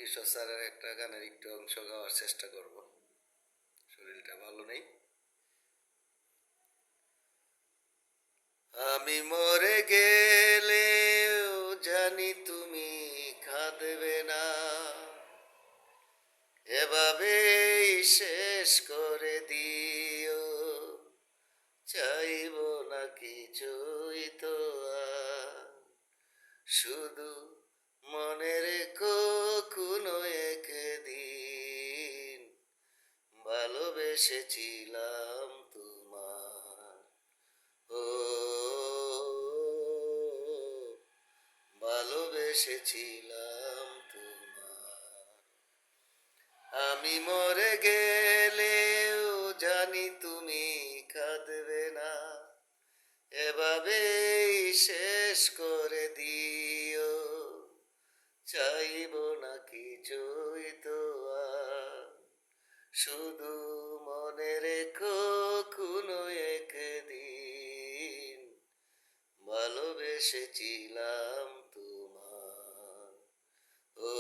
কিশোর স্যারের একটা গানের একটু অংশ গাওয়ার চেষ্টা করব। শরীরটা ভালো নেই। আমি মরে গেলেও জানি তুমি কাঁদবে না, এভাবেই শেষ করে দিও, চাইব না কিছুই তো আর, শুধু মনে রেখো কোনো একদিন ভালোবেসেছিলাম তোমার। ও ভালোবেসেছিলাম তোমার। আমি মরে গেলেও জানি তুমি কাঁদবে না, এভাবেই শেষ করে দিও, চাইব না কিছুই তো আর, শুধু মনে রেখো কোনো একদিন ভালোবেসেছিলাম তোমার। ও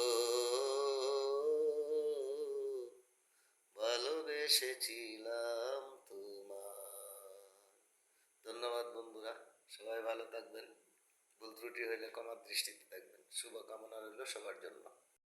ভালোবেসেছিলাম তোমার। ধন্যবাদ বন্ধুরা, সবাই ভালো থাকবেন। ভুল ত্রুটি হইলে ক্ষমার দৃষ্টিতে থাকবেন। শুভকামনা রইল সবার জন্য।